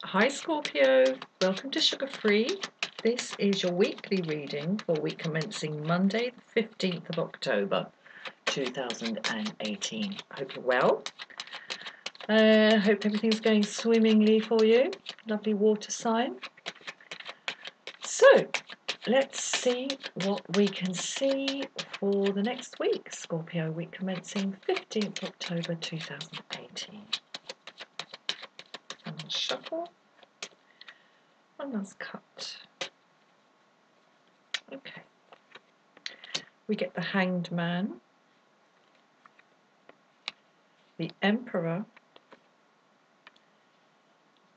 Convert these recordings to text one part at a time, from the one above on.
Hi Scorpio, welcome to Sugar Free. This is your weekly reading for week commencing Monday the 15th of October 2018. Hope you're well. Hope everything's going swimmingly for you. Lovely water sign. So, let's see what we can see for the next week. Scorpio week commencing 15th October 2018. And shuffle. And that's cut. Okay. We get the Hanged Man, the Emperor,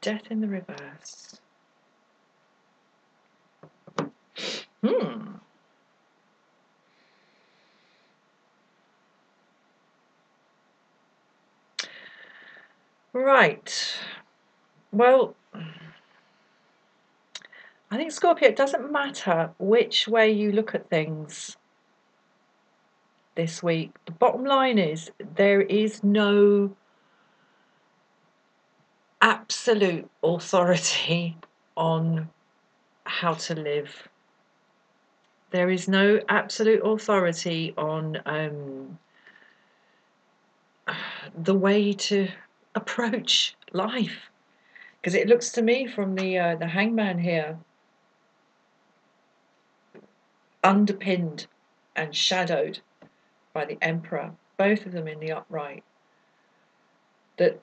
Death in the Reverse. Right. Well, I think Scorpio, it doesn't matter which way you look at things this week. The bottom line is there is no absolute authority on how to live. There is no absolute authority on the way to approach life. Because it looks to me from the Hangman here, underpinned and shadowed by the Emperor, both of them in the upright, that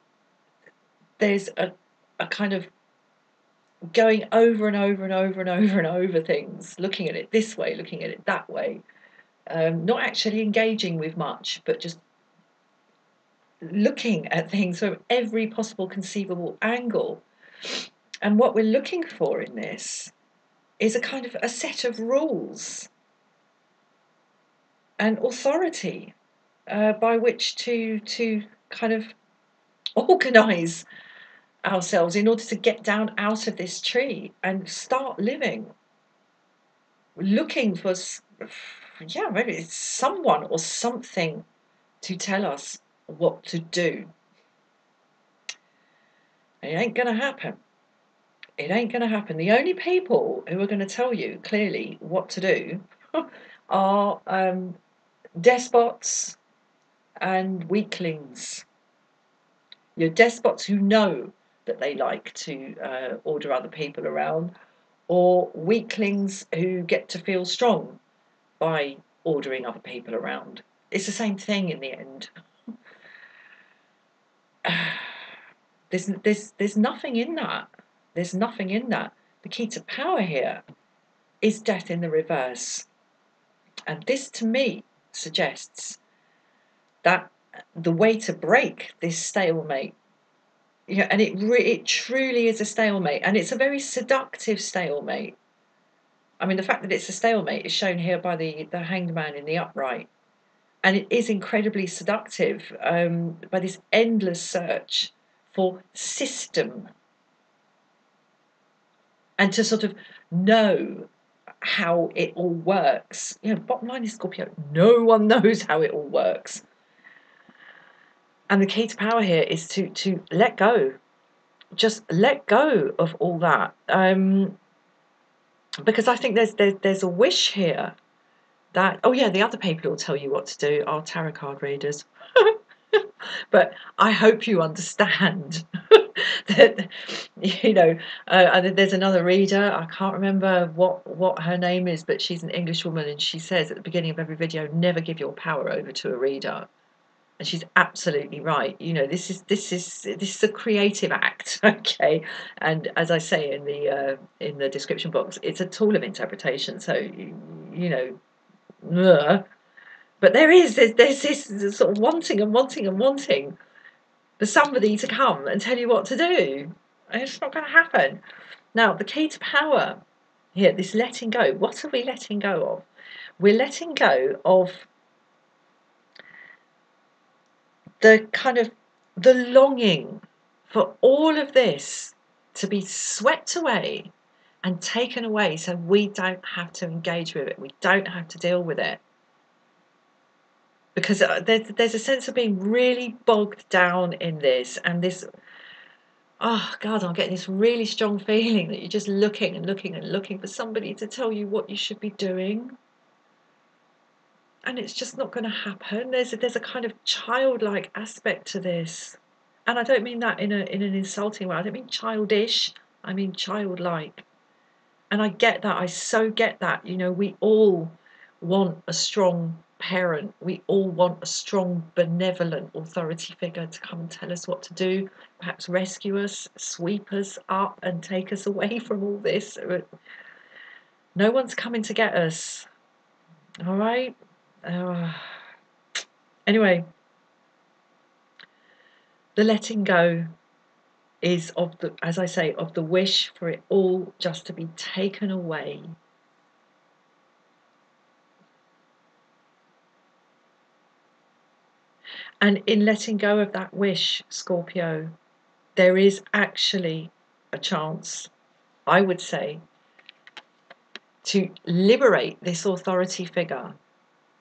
there's a kind of going over and over and over and over and over things, looking at it this way, looking at it that way, not actually engaging with much, but just looking at things from every possible conceivable angle. And what we're looking for in this is a kind of a set of rules and authority by which to kind of organise ourselves in order to get down out of this tree and start living, looking for, yeah, maybe it's someone or something to tell us what to do. It ain't going to happen. It ain't going to happen. The only people who are going to tell you clearly what to do are despots and weaklings. You're despots who know that they like to order other people around, or weaklings who get to feel strong by ordering other people around. It's the same thing in the end. There's nothing in that. There's nothing in that. The key to power here is death in the reverse. And this, to me, suggests that the way to break this stalemate, and it truly is a stalemate, and it's a very seductive stalemate. I mean, the fact that it's a stalemate is shown here by the Hanged Man in the upright. And it is incredibly seductive by this endless search for system, and to sort of know how it all works. Bottom line is, Scorpio, no one knows how it all works. And the key to power here is to let go. Just let go of all that. Because I think there's a wish here that, oh yeah, the other people who will tell you what to do are tarot card readers. But I hope you understand that, there's another reader, I can't remember what her name is, but she's an English woman, and she says at the beginning of every video, never give your power over to a reader. And she's absolutely right. This is a creative act, okay? And as I say in the description box, it's a tool of interpretation. So but there's this sort of wanting and wanting and wanting for somebody to come and tell you what to do. And it's not going to happen. Now, the key to power here, this letting go. What are we letting go of? We're letting go of the kind of the longing for all of this to be swept away and taken away, so we don't have to engage with it. We don't have to deal with it. Because there's a sense of being really bogged down in this, and this Oh God, I'm getting this really strong feeling that you're just looking and looking and looking for somebody to tell you what you should be doing. And it's just not going to happen. There's a kind of childlike aspect to this. And I don't mean that in an insulting way. I don't mean childish. I mean childlike. And I get that. I so get that. You know, we all want a strong parent. We all want a strong, benevolent authority figure to come and tell us what to do, perhaps rescue us, sweep us up and take us away from all this. No one's coming to get us. All right? Anyway, the letting go is of the, as I say, of the wish for it all just to be taken away. And in letting go of that wish, Scorpio, there is actually a chance, I would say, to liberate this authority figure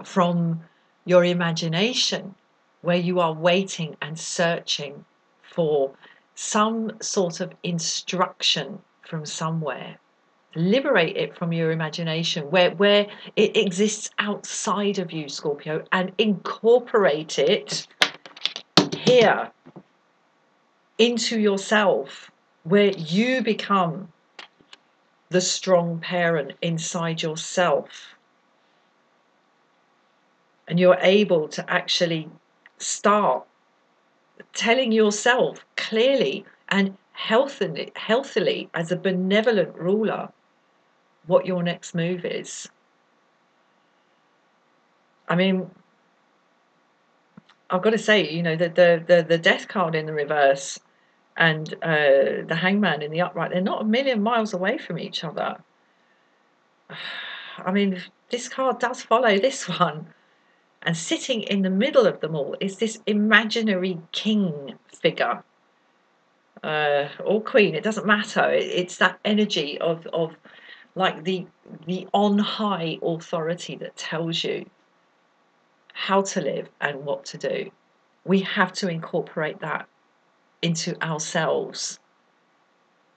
from your imagination, where you are waiting and searching for some sort of instruction from somewhere. Liberate it from your imagination, where it exists outside of you, Scorpio, and incorporate it here into yourself, where you become the strong parent inside yourself. And you're able to actually start telling yourself clearly and healthily as a benevolent ruler what your next move is. I mean, I've got to say, you know, the death card in the reverse and the hangman in the upright, they're not a million miles away from each other. I mean, this card does follow this one. And sitting in the middle of them all is this imaginary king figure. Or queen, it doesn't matter. It's that energy of like the on high authority that tells you how to live and what to do. We have to incorporate that into ourselves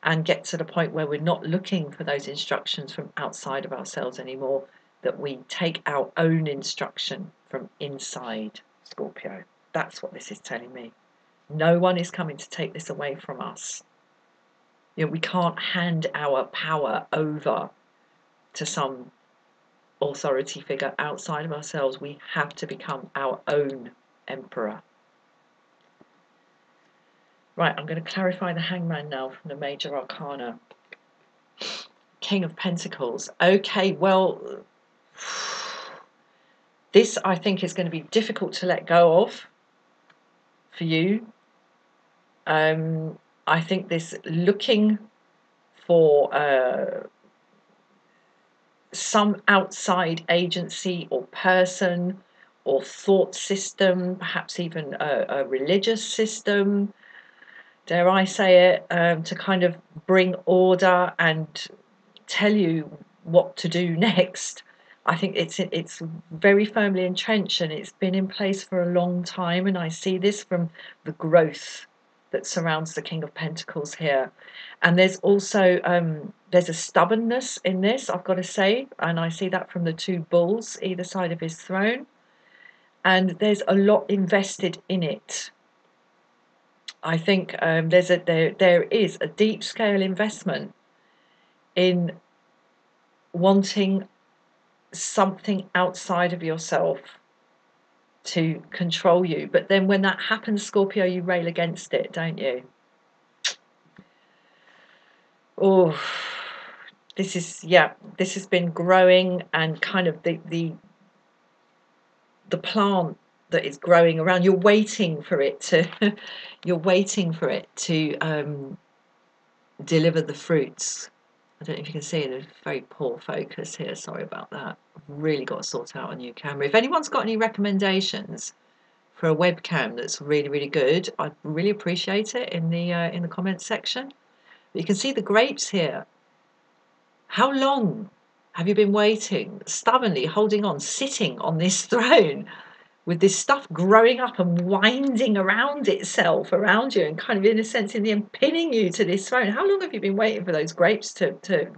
and get to the point where we're not looking for those instructions from outside of ourselves anymore, that we take our own instruction from inside, Scorpio. That's what this is telling me. No one is coming to take this away from us. You know, we can't hand our power over to some authority figure outside of ourselves. We have to become our own emperor. Right, I'm going to clarify the hangman now from the major arcana. King of Pentacles. Okay, well, this I think is going to be difficult to let go of for you. I think this looking for some outside agency or person or thought system, perhaps even a religious system, dare I say it, to kind of bring order and tell you what to do next. I think it's very firmly entrenched and it's been in place for a long time, and I see this from the growth that surrounds the King of Pentacles here. And there's also there's a stubbornness in this, I've got to say, and I see that from the two bulls either side of his throne, and there's a lot invested in it. I think there is a deep scale investment in wanting something outside of yourself to control you. But then when that happens, Scorpio, you rail against it, don't you? Oh, this has been growing, and kind of the plant that is growing around, you're waiting for it to you're waiting for it to deliver the fruits. I don't know if you can see, there's very poor focus here, sorry about that. I've really got to sort out a new camera. If anyone's got any recommendations for a webcam that's really good, I'd really appreciate it in the comments section. But you can see the grapes here. How long have you been waiting, stubbornly holding on, sitting on this throne with this stuff growing up and winding around itself around you and kind of, in a sense, in the end, pinning you to this throne. How long have you been waiting for those grapes to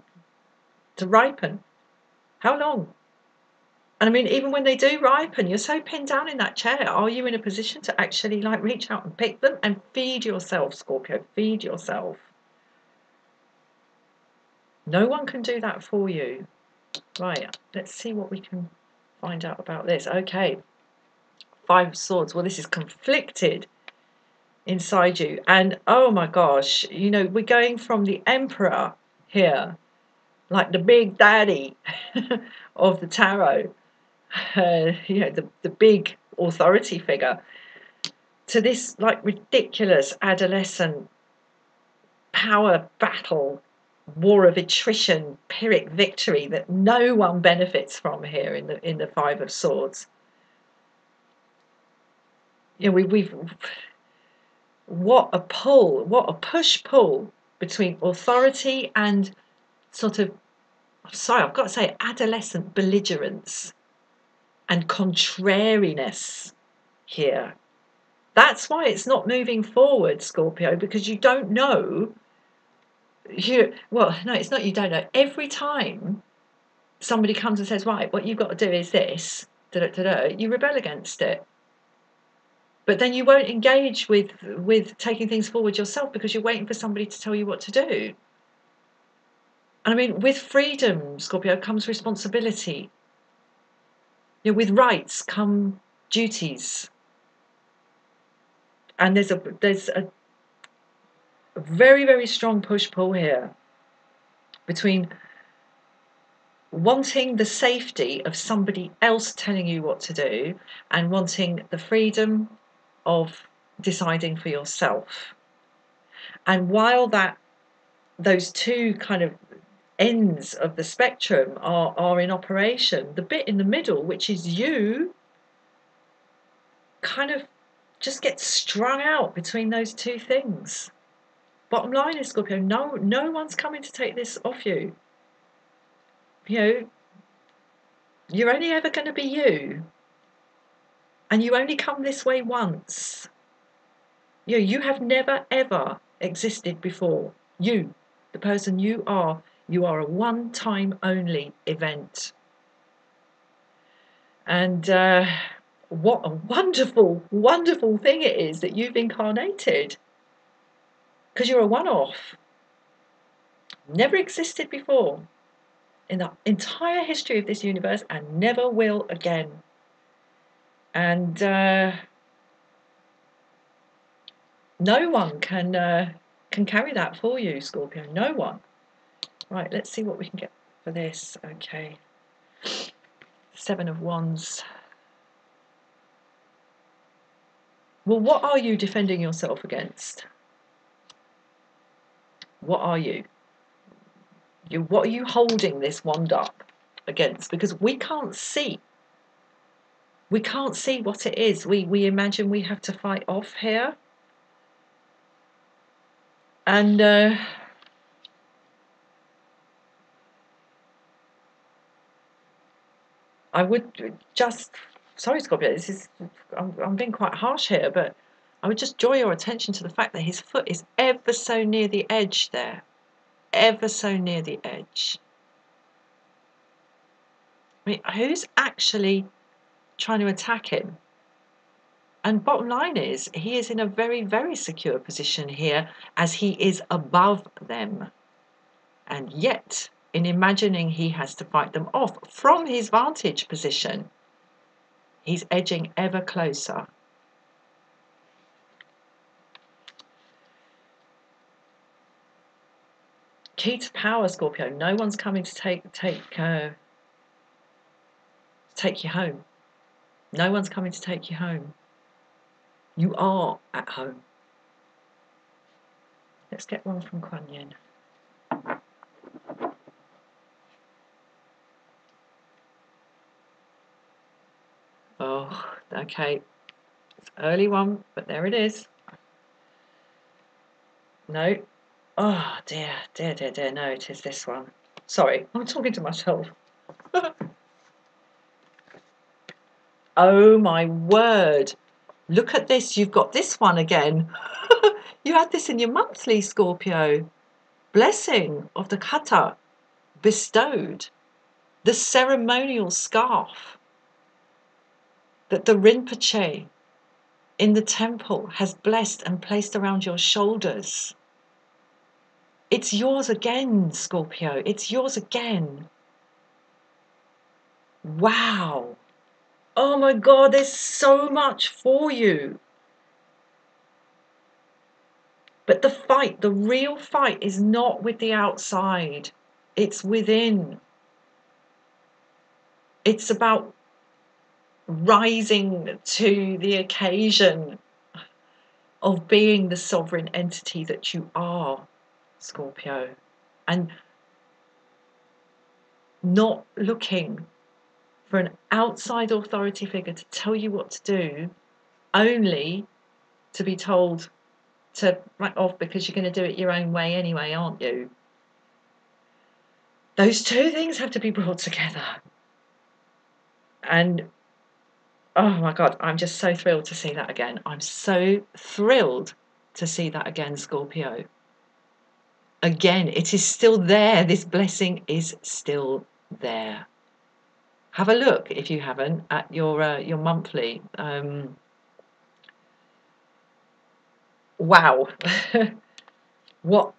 ripen? How long? And I mean, even when they do ripen, you're so pinned down in that chair. Are you in a position to actually like reach out and pick them and feed yourself, Scorpio? Feed yourself. No one can do that for you. Right, let's see what we can find out about this. Okay, Five of Swords. Well, this is conflicted inside you. And oh my gosh, you know, we're going from the Emperor here, like the big daddy of the tarot, you know, the big authority figure, to this like ridiculous adolescent power battle, war of attrition, Pyrrhic victory that no one benefits from here in the Five of Swords. You know, we've what a pull, what a push-pull between authority and sort of, sorry, I've got to say, adolescent belligerence and contrariness here. That's why it's not moving forward, Scorpio, because you don't know. Well, no, it's not you don't know. Every time somebody comes and says, right, what you've got to do is this, you rebel against it. But then you won't engage with taking things forward yourself because you're waiting for somebody to tell you what to do. And I mean, with freedom, Scorpio, comes responsibility. You know, with rights come duties. And there's a very, very strong push-pull here between wanting the safety of somebody else telling you what to do and wanting the freedom of deciding for yourself. And while those two kind of ends of the spectrum are in operation, the bit in the middle, which is you, kind of just gets strung out between those two things. Bottom line is, Scorpio, no one's coming to take this off you. You know, you're only ever going to be you. And you only come this way once. You know, you have never, ever existed before. You, the person you are a one-time only event. And what a wonderful, wonderful thing it is that you've incarnated. Because you're a one-off. Never existed before in the entire history of this universe and never will again. And no one can carry that for you, Scorpio. No one. Right, let's see what we can get for this. Okay. Seven of Wands. Well, what are you defending yourself against? What are you? What are you holding this wand up against? Because we can't see. We can't see what it is. We imagine we have to fight off here. And I would just, sorry Scorpio, I'm being quite harsh here, but I would just draw your attention to the fact that his foot is ever so near the edge there. Ever so near the edge. I mean, who's actually trying to attack him? And bottom line is, he is in a very, very secure position here as he is above them. And yet, in imagining he has to fight them off from his vantage position, he's edging ever closer. Key to power, Scorpio. No one's coming to take you home. No one's coming to take you home. You are at home. Let's get one from Kuan Yin. Oh, okay. It's an early one, but there it is. No. Oh, dear, dear, dear, dear. No, it is this one. Sorry, I'm talking to myself. Oh my word. Look at this. You've got this one again. You had this in your monthly, Scorpio. Blessing of the kata bestowed. The ceremonial scarf that the Rinpoche in the temple has blessed and placed around your shoulders. It's yours again, Scorpio. It's yours again. Wow. Oh my God, there's so much for you. But the fight, the real fight, is not with the outside. It's within. It's about rising to the occasion of being the sovereign entity that you are, Scorpio, and not looking for an outside authority figure to tell you what to do, only to be told to back off because you're going to do it your own way anyway, aren't you? Those two things have to be brought together. And oh my God, I'm just so thrilled to see that again. I'm so thrilled to see that again, Scorpio. Again, it is still there. This blessing is still there. Have a look, if you haven't, at your monthly. Wow. What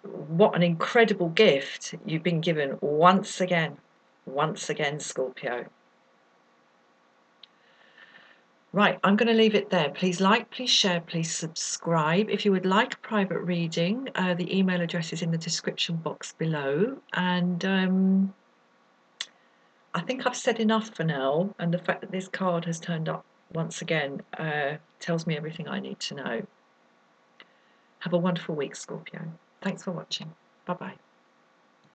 an incredible gift you've been given once again, Scorpio. Right, I'm going to leave it there. Please like, please share, please subscribe. If you would like a private reading, the email address is in the description box below. And I think I've said enough for now. And the fact that this card has turned up once again tells me everything I need to know. Have a wonderful week, Scorpio. Thanks for watching. Bye-bye.